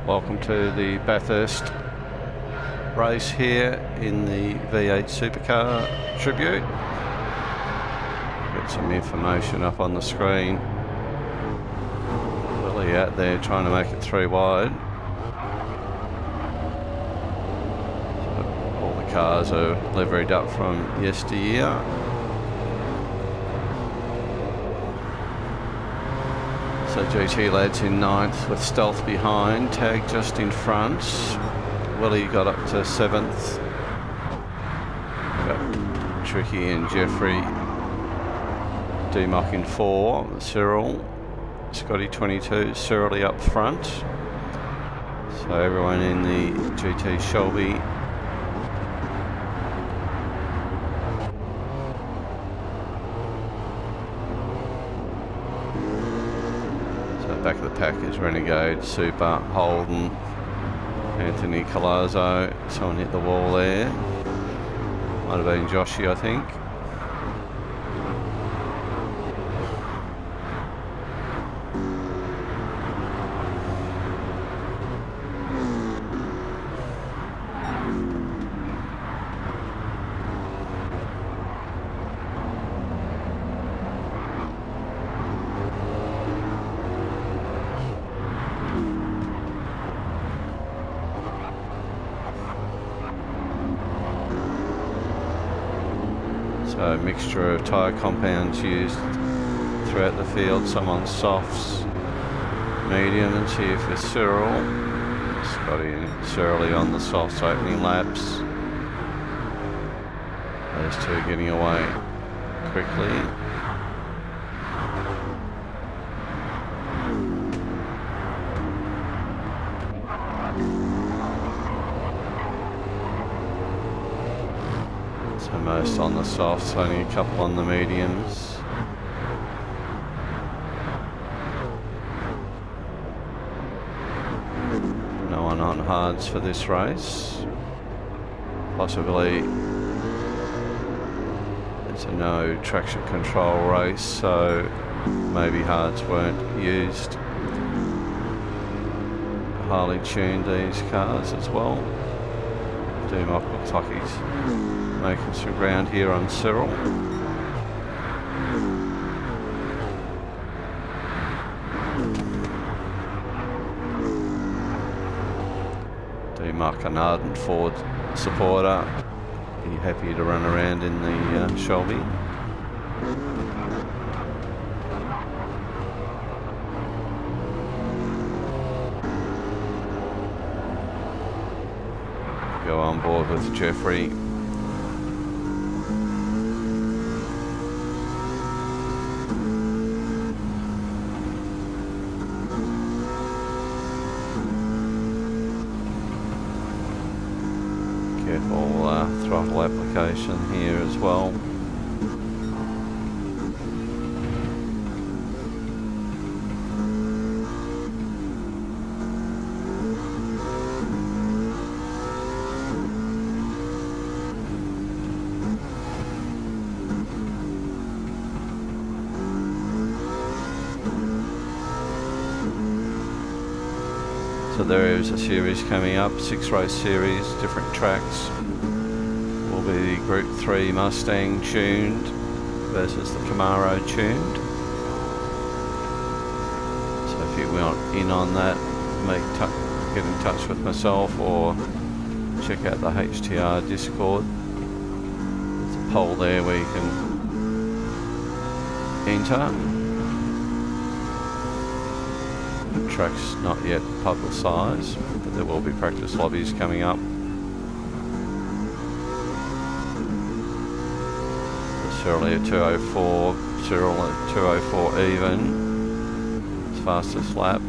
Welcome to the Bathurst race here in the V8 Supercar Tribute. Get some information up on the screen. Really out there trying to make it 3 wide. So all the cars are liveried up from yesteryear. So GT lads in 9th with Stealth behind, Tag just in front. Willie got up to 7th. Got Tricky and Jeffrey. D-Mock in 4. Cyril, Scotty 22, Cyril up front. So everyone in the GT Shelby. Back of the pack is Renegade, Super, Holden, Anthony Colazzo. Someone hit the wall there. Might have been Joshy, I think. So a mixture of tyre compounds used throughout the field, some on softs, mediums here for Cyril. Scotty and Cyril on the softs opening laps. Those two are getting away quickly. So most on the softs, only a couple on the mediums. No one on hards for this race. Possibly it's a no traction control race, so maybe hards weren't used. Highly tuned these cars as well. D-Mock looks like he's making some ground here on Cyril. D-Mock, an ardent Ford supporter. Be happy to run around in the Shelby. Go on board with Jeffrey. Careful throttle application here as well. So there is a series coming up, 6-race series, different tracks. Will be the Group 3 Mustang tuned versus the Camaro tuned. So if you want in on that, get in touch with myself or check out the HTR Discord. There's a poll there where you can enter. The track's not yet publicised, but there will be practice lobbies coming up. Cyril at 204, Cyril at 204 even, his fastest lap.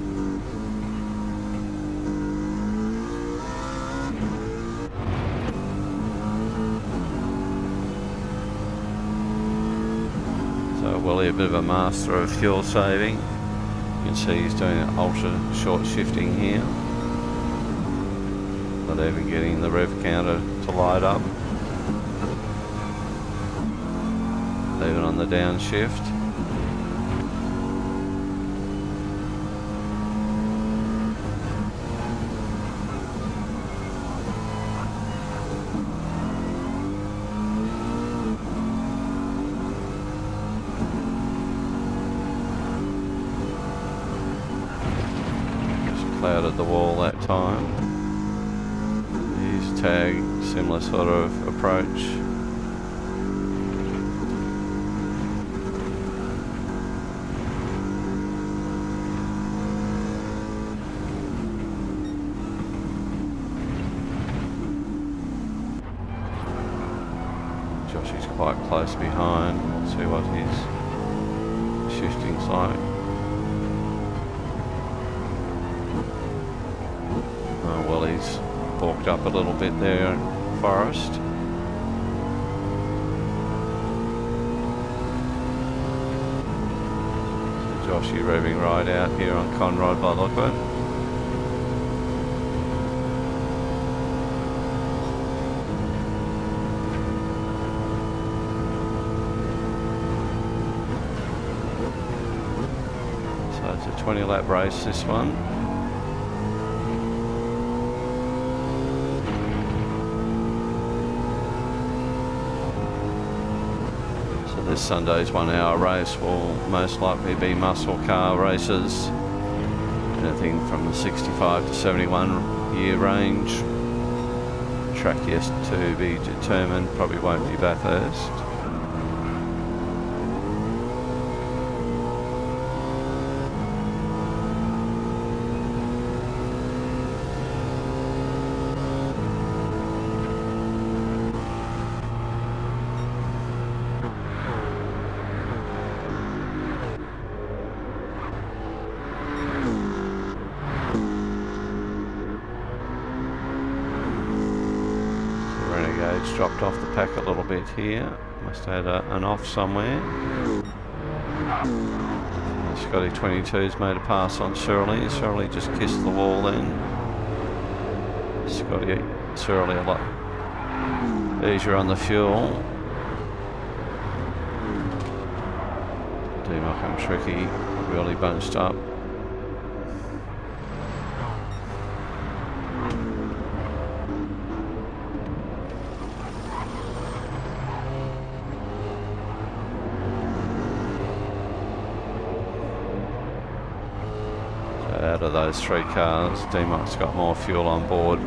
So Willie, a bit of a master of fuel saving. You can see he's doing an ultra short shifting here. Not even getting the rev counter to light up. Even on the downshift. clouded the wall that time. His tag, similar sort of approach. Josh is quite close behind. We'll see what his shifting's like. Oh, well, he's balked up a little bit there in Forest. Joshy revving right out here on Conrod by the look of it. It's a 20 lap race, this one. So this Sunday's 1 hour race will most likely be muscle car races. Anything from the 65 to 71 year range. Track yet to be determined, probably won't be Bathurst. Dropped off the pack a little bit here. Must have had an off somewhere. Scotty 22's made a pass on Surly. Surly just kissed the wall then. Surly a lot easier on the fuel. D-Mock and Tricky really bunched up. Out of those three cars, D-Mock's got more fuel on board.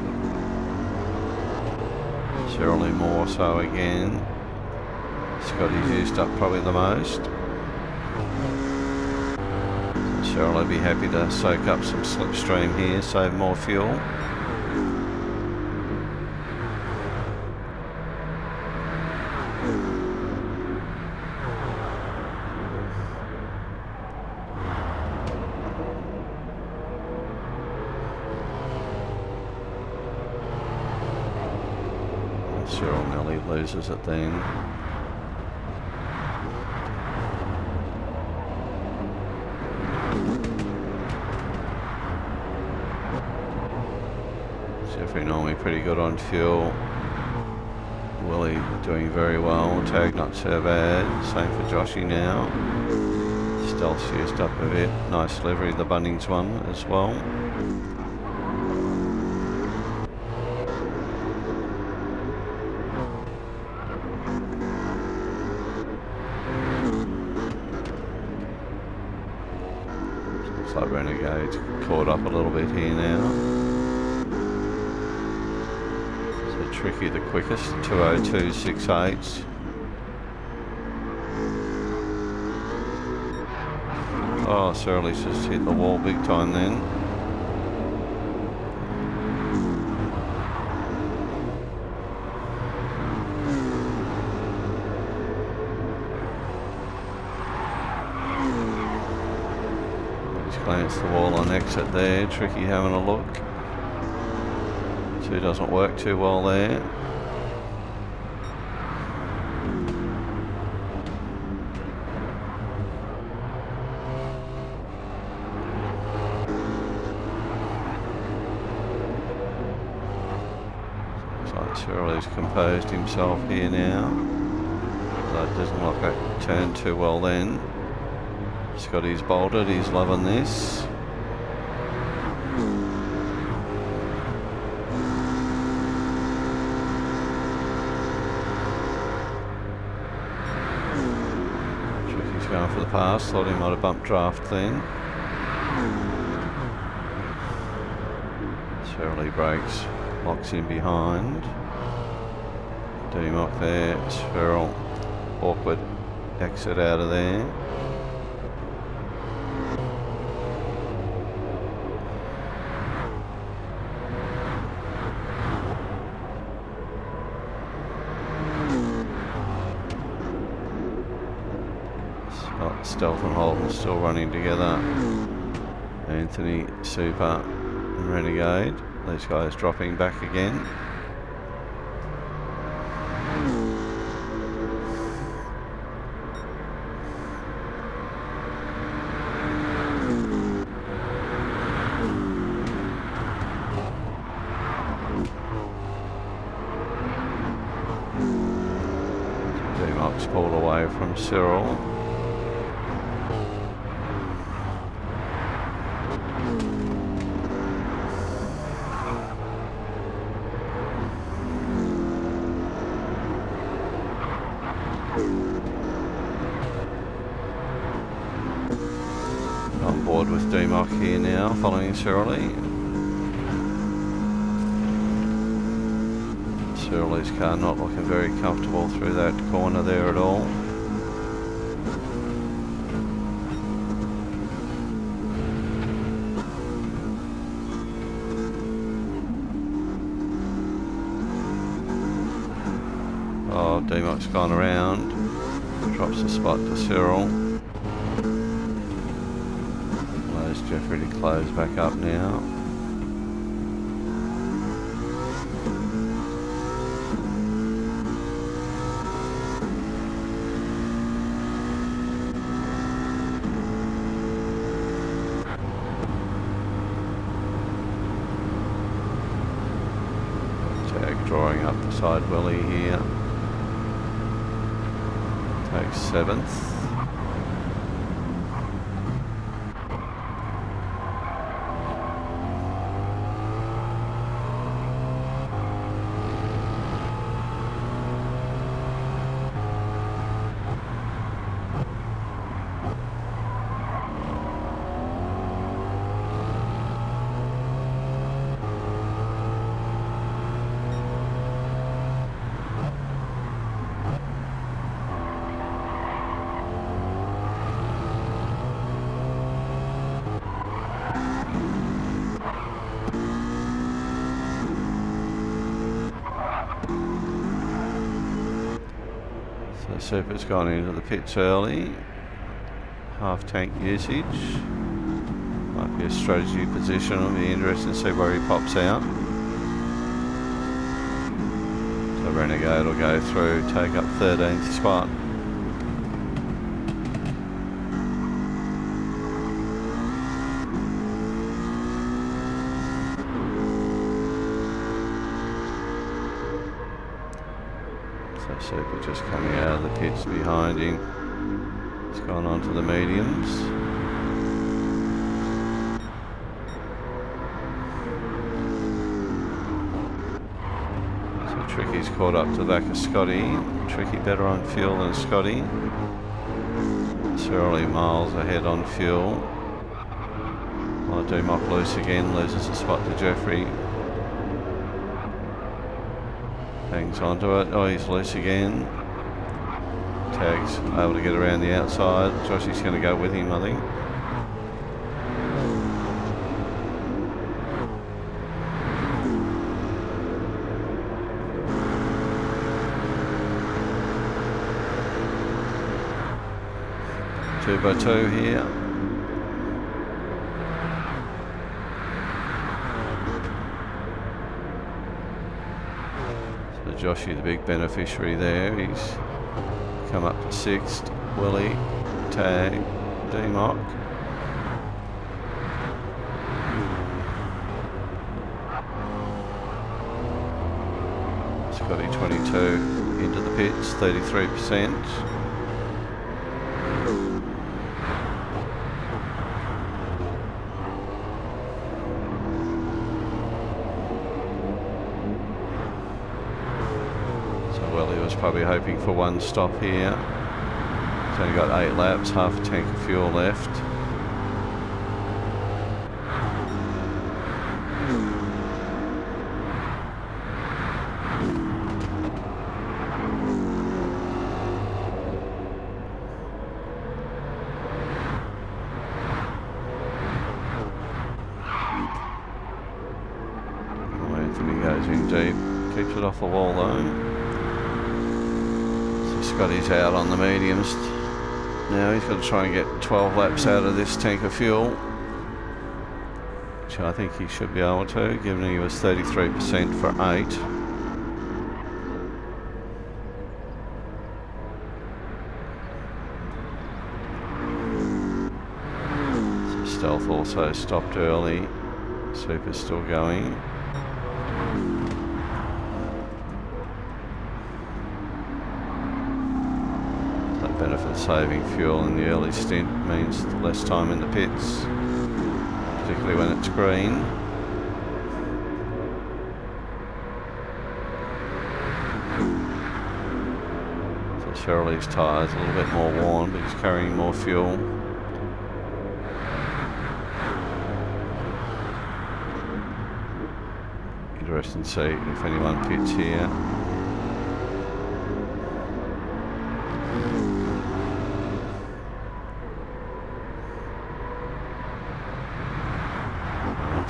Surely more so again. Scotty's used up probably the most. Surely be happy to soak up some slipstream here, save more fuel. Cyril nearly loses it then. Jeffrey normally pretty good on fuel. Willie doing very well. Tag not so bad. Same for Joshy now. Stealth's used up a bit. Nice livery, the Bunnings one as well. Looks like Renegade's caught up a little bit here now. So Tricky the quickest, 2:02.68. Oh, Surly's just hit the wall big time then. Glance the wall on exit there. Tricky having a look. Two doesn't work too well there. Looks like Surly's composed himself here now. That doesn't look like it turned too well then. Scotty's bolted, he's loving this. Tricky's going for the pass, thought he might have bumped draft then. Early brakes, locks in behind. D-Mock there, Spherical, awkward exit out of there. Stealth and Holden still running together. Anthony, Super and Renegade. These guys dropping back again. D-Mock's pulled away from Cyril. On board with D-Mock here now, following Cyrilie. Cyrilie's car not looking very comfortable through that corner there at all. Oh, D-Mock's gone around, drops the spot to Cyril. Allows Jeffrey to close back up now. Tag drawing up the side wheelie here. Takes 7th. Super's gone into the pits early. Half tank usage. Might be a strategy position. It'll be interesting to see where he pops out. So Renegade will go through, take up 13th spot. Super just coming out of the pits behind him. He's gone on to the mediums. So Tricky's caught up to the back of Scotty. Tricky better on fuel than Scotty. Cyrilie miles ahead on fuel. While D-Mock loose again, loses a spot to Jeffrey. Hangs onto it. Oh, he's loose again. Tag's able to get around the outside. Joshy's going to go with him, I think. Two by two here. Joshy, the big beneficiary there, he's come up to 6th. Willie, Tag, D-Mock. Scotty 22 into the pits, 33%. Probably hoping for one stop here. He's only got 8 laps, half a tank of fuel left. Goes in deep, keeps it off the wall though. So Scotty's out on the mediums. Now he's got to try and get 12 laps out of this tank of fuel, which I think he should be able to, given he was 33% for 8. So Stealth also stopped early. Super's still going. Benefit saving fuel in the early stint means less time in the pits, particularly when it's green. So Shirley's tyres a little bit more worn, but he's carrying more fuel. Interesting to see if anyone pits here.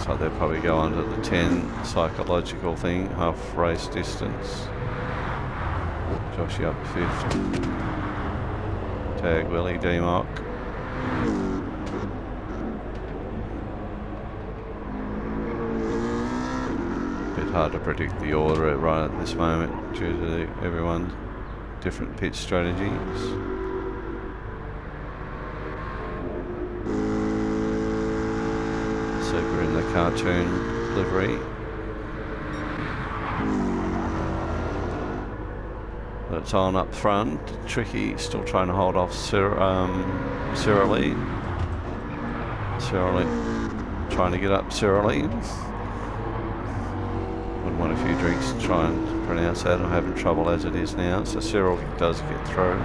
So they'll probably go under the 10 psychological thing, half race distance. Joshy up 5th. Tag Willie D-Mock. Bit hard to predict the order right at this moment due to everyone's different pit strategies. Super in the cartoon livery. But it's on up front. Tricky still trying to hold off Cyrilly. Cyrilly trying to get up Cyrilly. Would want a few drinks to try and pronounce that. I'm having trouble as it is now. So Cyril does get through.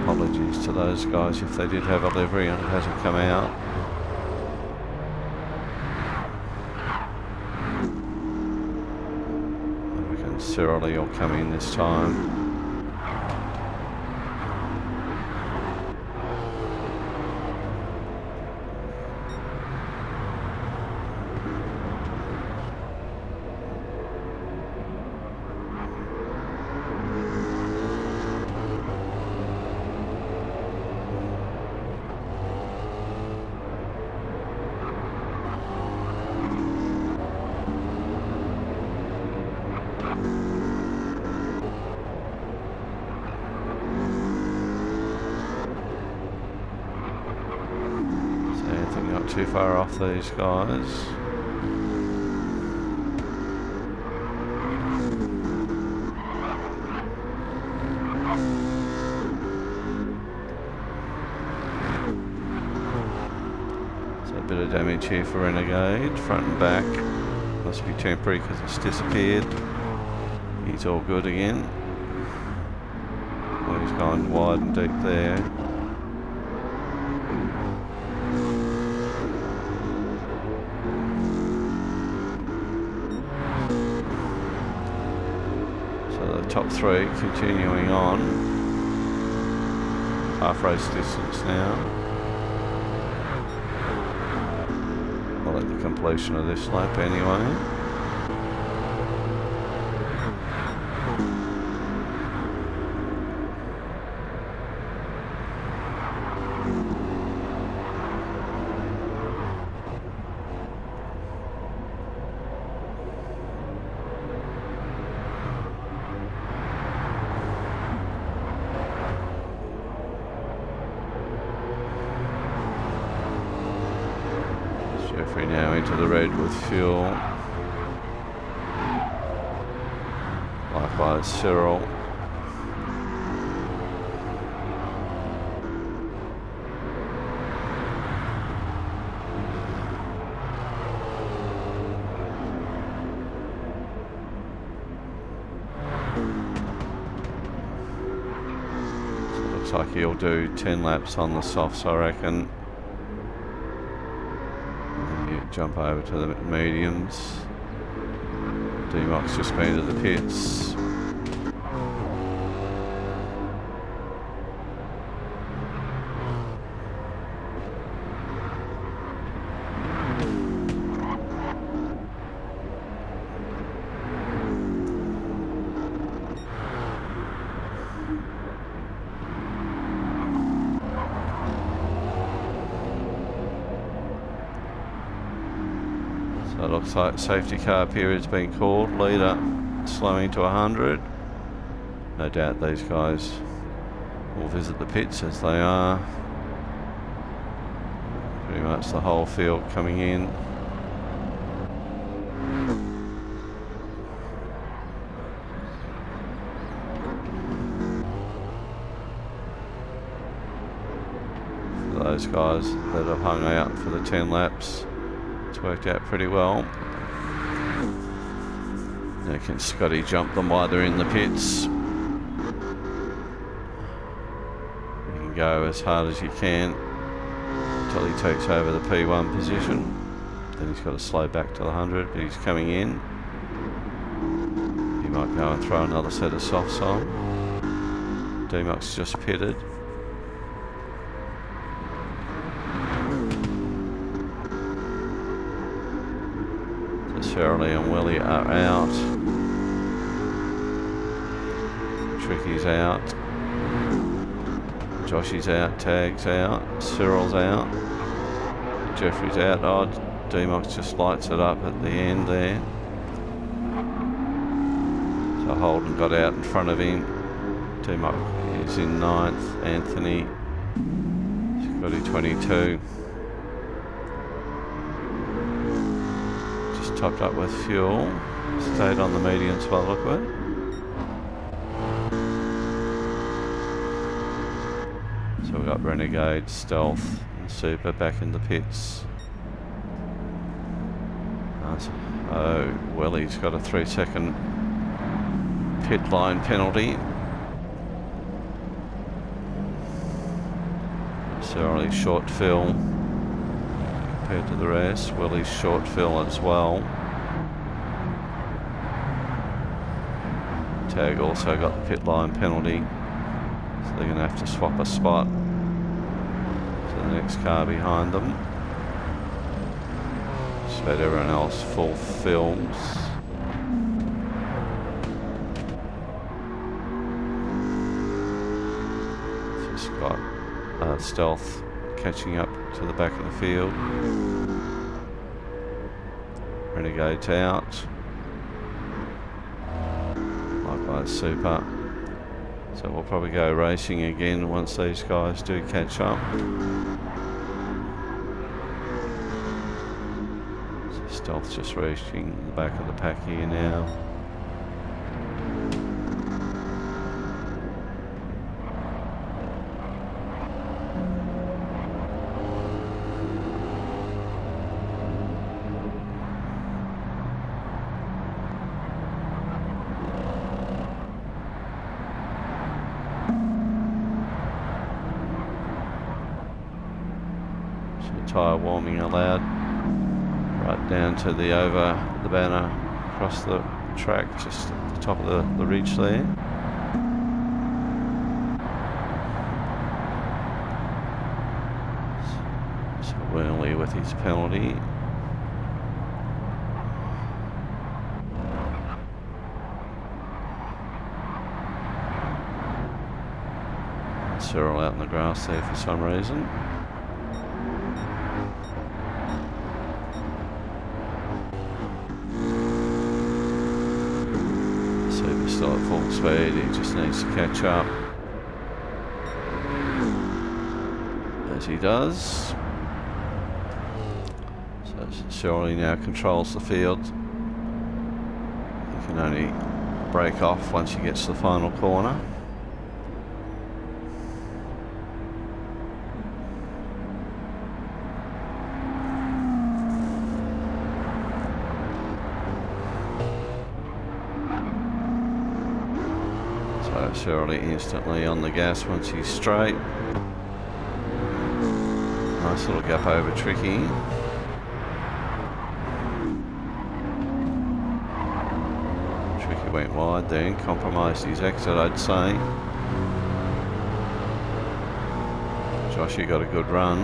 Apologies to those guys if they did have a livery and it hasn't come out. I reckon Cyril will come in this time. Not too far off these guys. So a bit of damage here for Renegade, front and back. Must be temporary because it's disappeared. He's all good again. Well, he's gone wide and deep there. Top 3 continuing on. Half race distance now. Well, at the completion of this lap anyway. Jeffrey now into the red with fuel. Likewise Cyril. So it looks like he'll do 10 laps on the softs, I reckon. Jump over to the mediums. D-Mock's just been to the pits. So it looks like safety car period's been called. Leader slowing to 100. No doubt these guys will visit the pits as they are. Pretty much the whole field coming in. For those guys that have hung out for the 10 laps, it's worked out pretty well. Now can Scotty jump them while they're in the pits? You can go as hard as you can until he takes over the P1 position. Then he's got to slow back to the 100, but he's coming in. He might go and throw another set of softs on. D-Mock's just pitted. So Shirley and Willie are out. Tricky's out. Joshy's out, Tag's out, Cyril's out, Jeffrey's out. Oh, D-Mox just lights it up at the end there. So Holden got out in front of him. D-Mox is in 9th, Anthony, Scotty 22. Just topped up with fuel, stayed on the mediums by the look of it. So we've got Renegade, Stealth and Super back in the pits. Oh, Willie's got a 3-second pit line penalty. Necessarily short fill compared to the rest. Willie's short fill as well. Tag also got the pit line penalty. So they're going to have to swap a spot to the next car behind them. Just let everyone else fulfills. Just got Stealth catching up to the back of the field. Renegade's out. Likewise Super. So we'll probably go racing again once these guys do catch up. So Stealth's just reaching the back of the pack here now. Tyre warming allowed right down to the over the banner across the track, just at the top of the ridge there. So Worley with his penalty. Cyril out in the grass there for some reason. Still at full speed, he just needs to catch up. As he does. So Shirley now controls the field. He can only break off once he gets to the final corner. Shirley instantly on the gas once he's straight. Nice little gap over Tricky. Tricky went wide then, compromised his exit, I'd say. Joshy got a good run.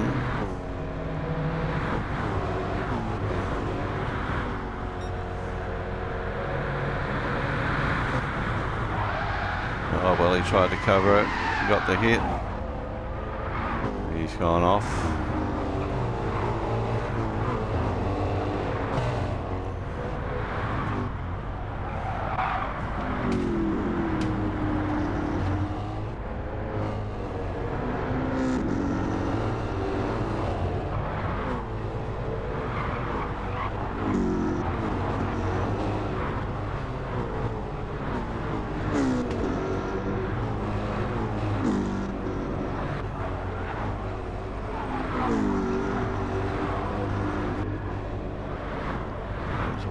Oh well, he tried to cover it, got the hit. He's gone off.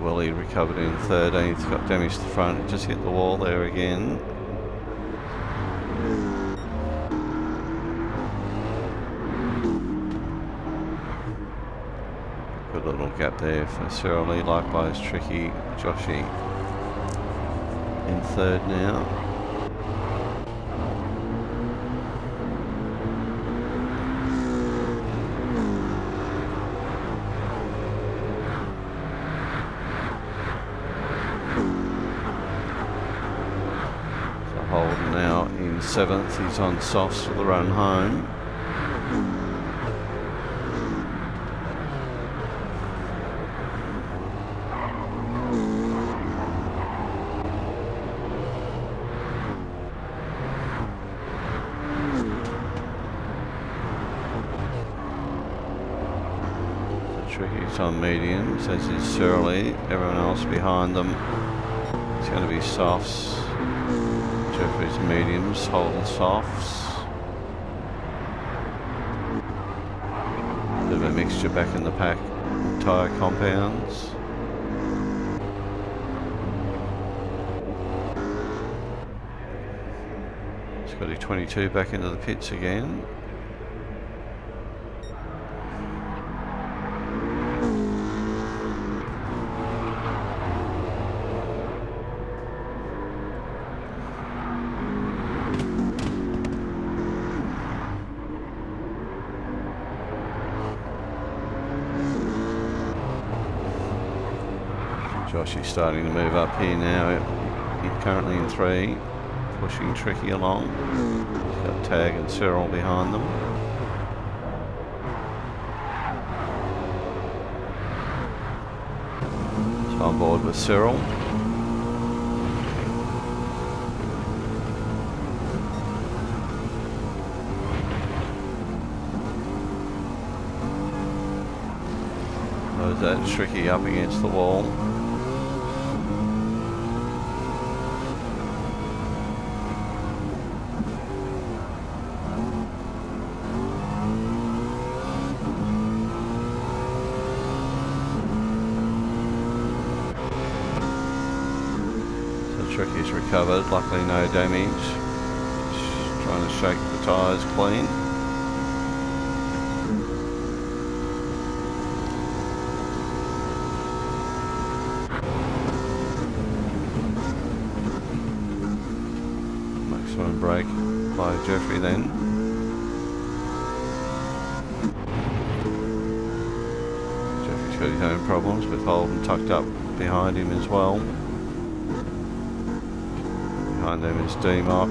Willie recovered in 13th, got damage to the front, just hit the wall there again. Good little gap there for Cyril Lee, likewise Tricky Joshy in 3rd now. Holden now in 7th, he's on softs for the run home. Tricky's on mediums, as is Surly. Everyone else behind them is going to be softs. Jeffrey's mediums, Holden softs. Bit of a mixture back in the pack, tyre compounds. Scotty 22 back into the pits again. Joshy's starting to move up here now. He's currently in 3, pushing Tricky along. He's got Tag and Cyril behind them. He's on board with Cyril. There's that Tricky up against the wall. Tricky's recovered, luckily no damage. Just trying to shake the tyres clean. Maximum brake by Jeffrey then. Jeffrey's got his own problems with Holden tucked up behind him as well. Behind them is D-Mock,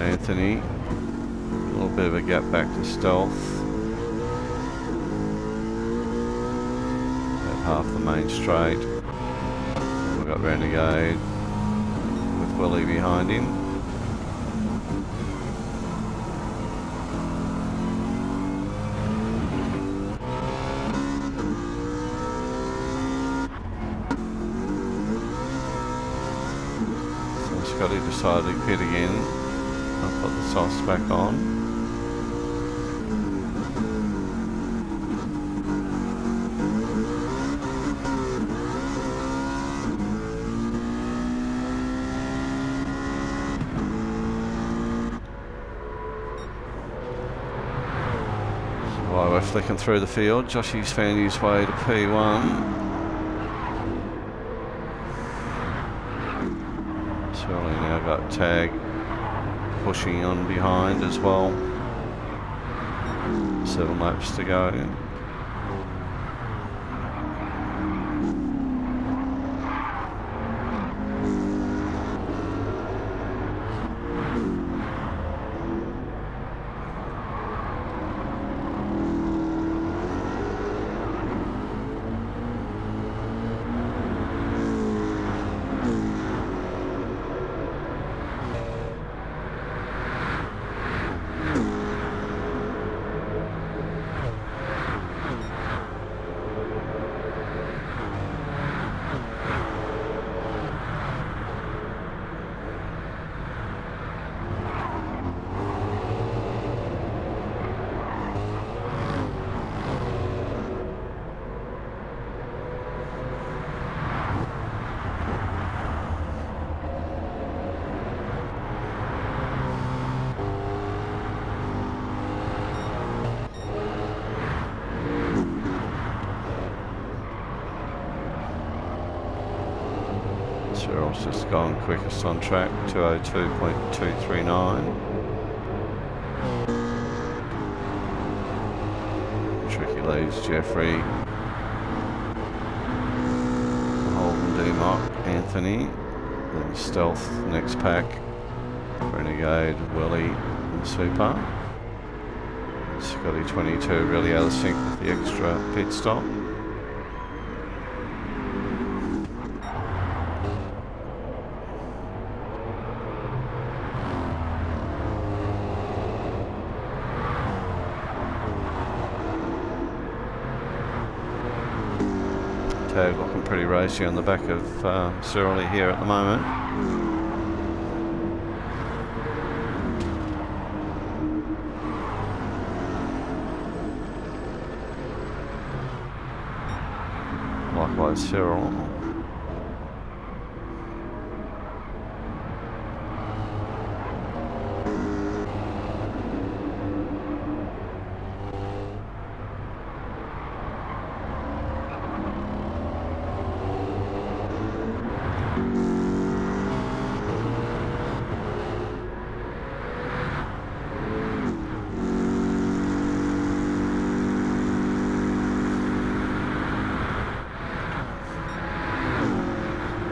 Anthony, a little bit of a gap back to Stealth. About half the main straight. We've got Renegade with Willie behind him. Scotty decided to pit again. I'll put the softs back on. So while we're flicking through the field, Joshy's found his way to P1. Surely now got Tag pushing on behind as well. 7 laps to go. Cyril's just gone quickest on track, 202.239. Tricky leads Jeffrey, Holden, Dumock, Anthony, then Stealth next pack, Renegade, Willie and Super. Scotty 22 really out of sync with the extra pit stop. Tag looking pretty racy on the back of Cyril here at the moment. Likewise Cyril.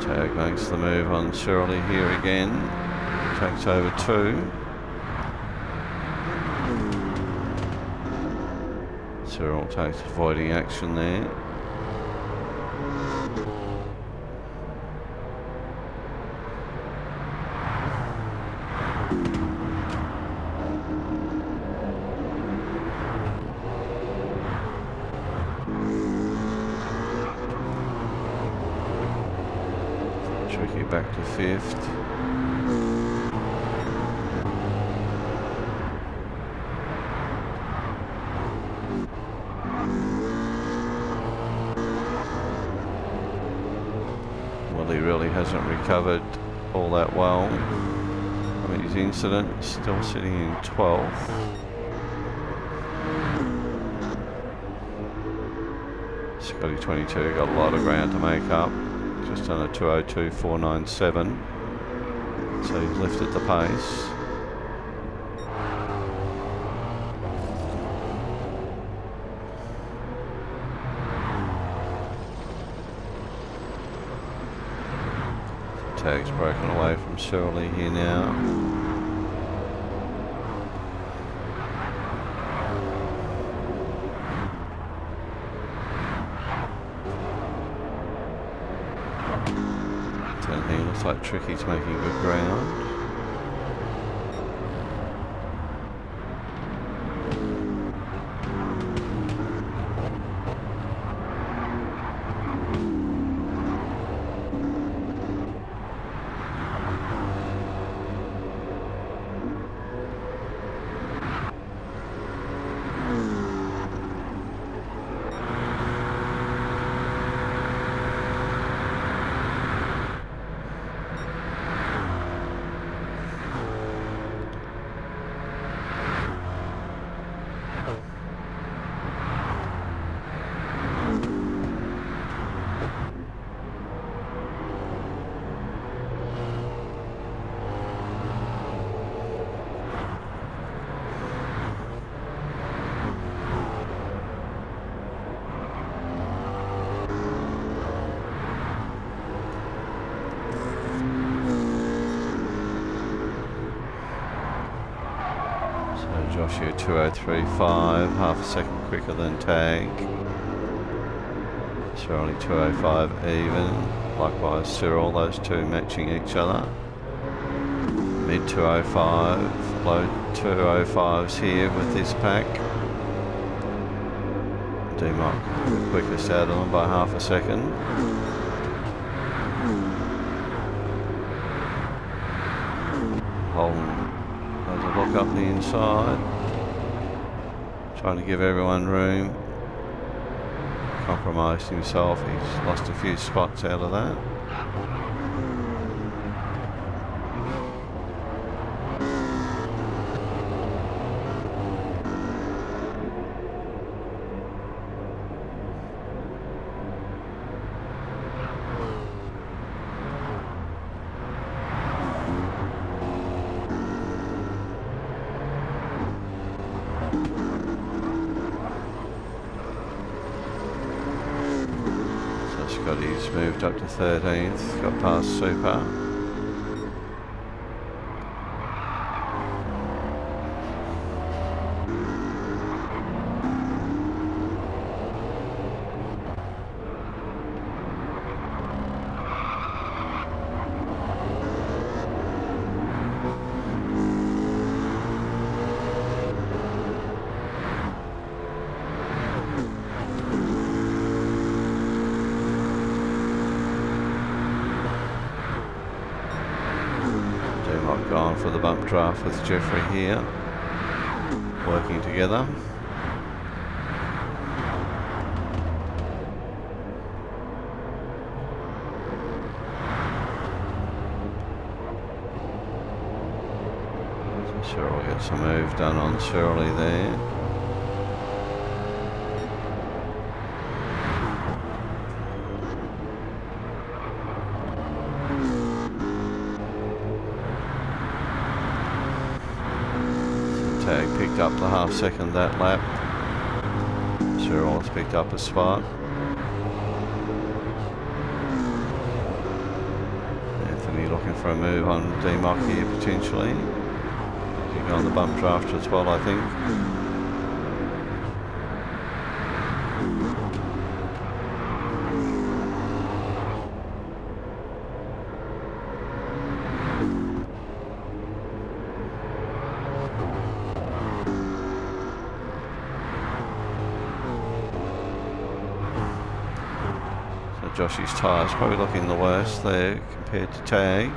Tag makes the move on Shirley here again. Takes over 2. Cyril takes avoiding action there. Tricky back to 5th. Willie really hasn't recovered all that well from his incident, still sitting in 12th. Scotty 22 got a lot of ground to make up. Just under 202.497, so he's lifted the pace. Tag's broken away from Shirley here now. He looks like Tricky's making good ground. Josh here 203.5, half a second quicker than Tag. Shirley 205 even. Likewise Cyril, those two matching each other. Mid 205, low 205s here with this pack. Dumock the quickest out of them by half a second. Holden has a look up the inside, trying to give everyone room. Compromised himself, he's lost a few spots out of that. Scotty's moved up to 13th, got past Super. Gone for the bump draft with Jeffrey here, working together. So Cyril gets a move done on Shirley there. Tag picked up the half second that lap. Cyril has picked up a spot. Anthony looking for a move on D-Mock here potentially. He's on the bump draft as well, I think. Joshy's tyres probably looking the worst there compared to Tag.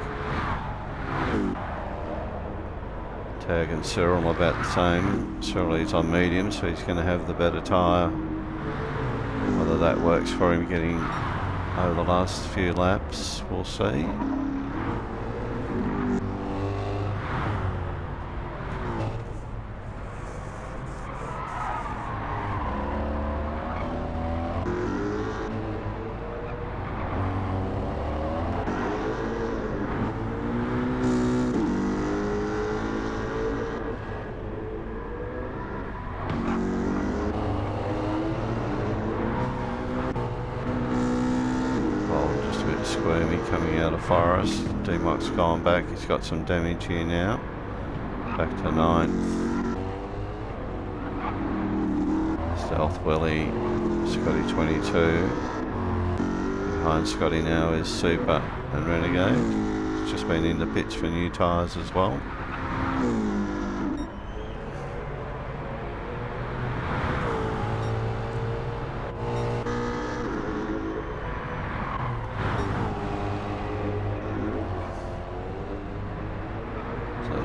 Tag and Cyril are about the same. Cyril is on medium, so he's going to have the better tyre. Whether that works for him getting over the last few laps, we'll see. Squirmy coming out of Forest. D-Mock's gone back, he's got some damage here now. Back to 9th. Stealth Willie, Scotty 22. Behind Scotty now is Super and Renegade. It's just been in the pits for new tyres as well.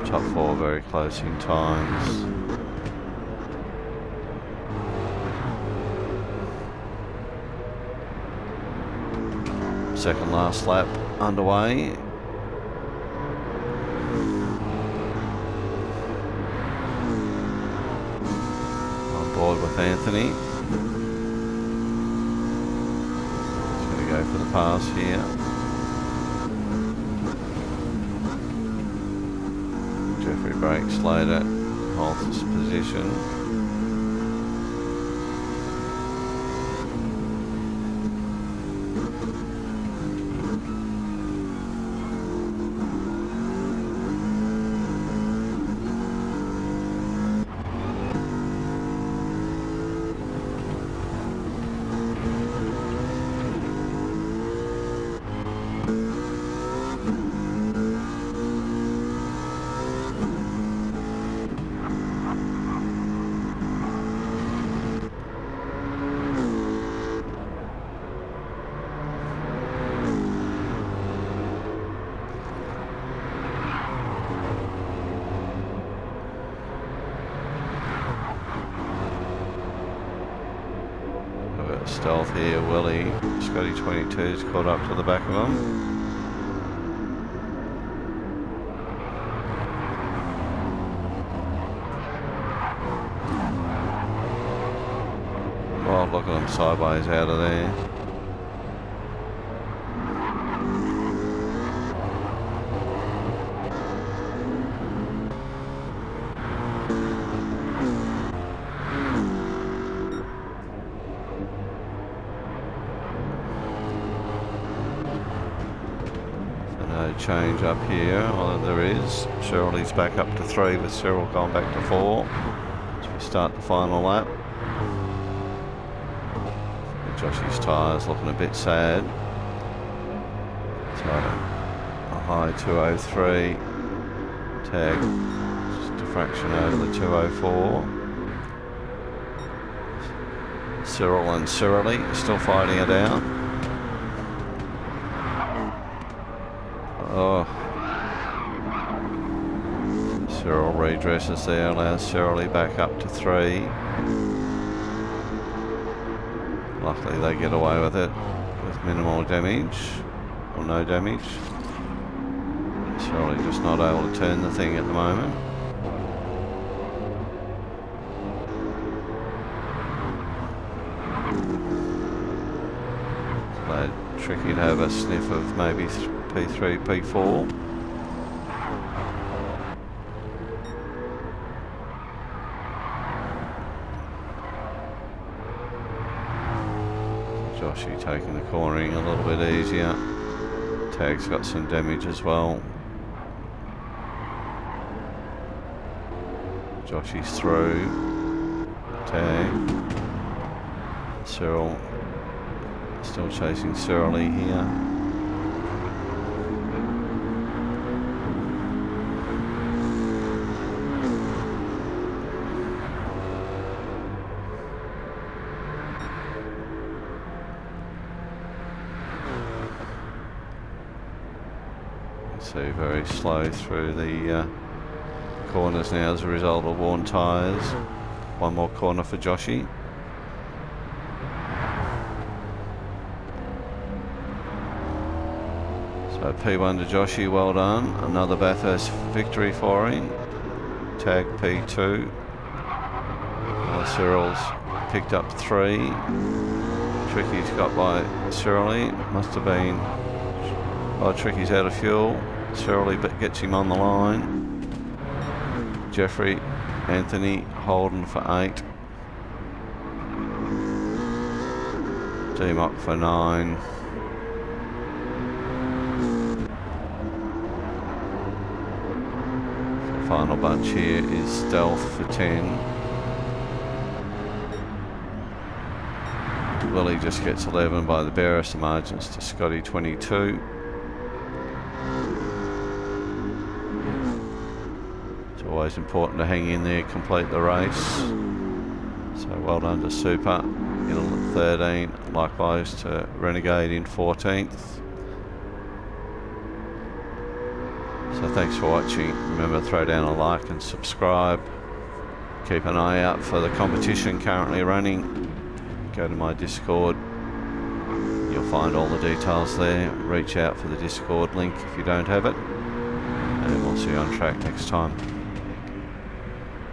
Top 4 very close in times. Second last lap underway. On board with Anthony. He's going to go for the pass here. Jeffrey brakes later, holds his position. Stealth here, Willie. Scotty 22's caught up to the back of him. Oh, look at him sideways out of there. change up here. Well, there is. Shirley's back up to 3 with Cyril gone back to 4 as we start the final lap. Joshy's tyres looking a bit sad. So a high 203. Tag just a fraction over the 204. Cyril and Cyrilie still fighting it out. Oh. Cyril redresses there, allows Cyrilie back up to 3. Luckily they get away with it with minimal damage, or no damage. Cyrilie just not able to turn the thing at the moment. So tricky to have a sniff of maybe P3, P4. Joshy taking the cornering a little bit easier. Tag's got some damage as well. Joshy's through. Tag. Cyril still chasing Cyrilie here. So very slow through the corners now as a result of worn tyres. One more corner for Joshy. So P1 to Joshy, well done. Another Bathurst victory for him. Tag P2. Cyril's picked up 3. Tricky's got by Cyrilie. Must have been... Oh, Tricky's out of fuel. Cyrilie gets him on the line. Jeffrey, Anthony, Holden for 8. D-Mock for 9. The final bunch here is Stealth for 10. Willie just gets 11 by the barest of margins to Scotty 22. Always important to hang in there, complete the race. So well done to Super in 13, likewise to Renegade in 14th. So thanks for watching. Remember, throw down a like and subscribe. Keep an eye out for the competition currently running. Go to my Discord. You'll find all the details there. Reach out for the Discord link if you don't have it. And we'll see you on track next time.